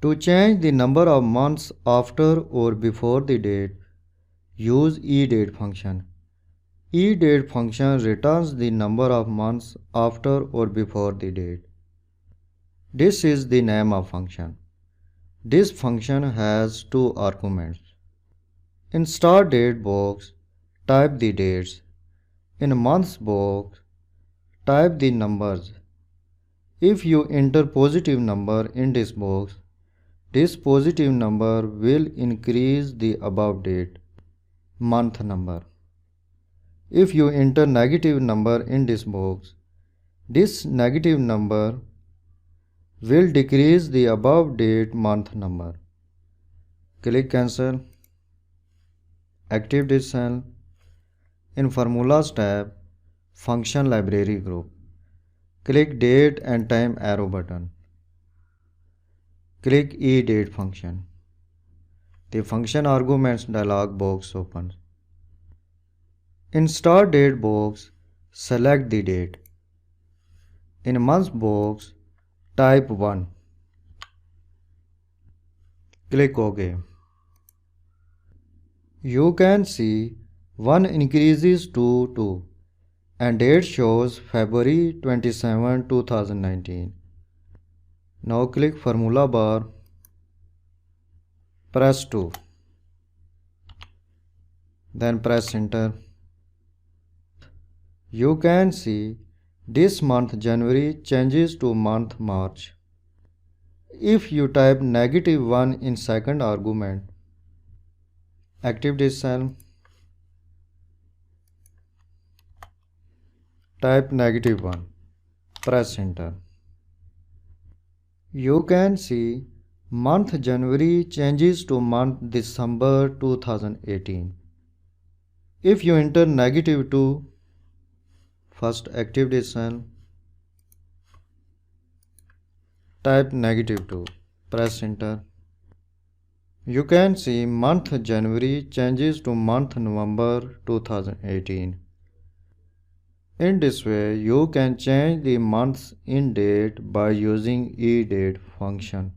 To change the number of months after or before the date, use EDATE function. EDATE function returns the number of months after or before the date. This is the name of function. This function has two arguments. In start date box, type the dates. In months box, type the numbers. If you enter positive number in this box, this positive number will increase the above date, month number. If you enter negative number in this box, this negative number will decrease the above date, month number. Click cancel. Active this cell. In Formulas tab, Function Library Group, click Date and Time arrow button. Click EDATE function. The function arguments dialog box opens. In start date box, select the date. In months box, type 1. Click OK. You can see 1 increases to 2 and date shows February 27, 2019. Now click formula bar, press 2, then press enter. You can see this month January changes to month March. If you type -1 in second argument, active this cell, type -1, press enter. You can see month January changes to month December 2018. If you enter -2, first active this cell, type -2, press enter. You can see month January changes to month November 2018. In this way, you can change the months in date by using EDATE function.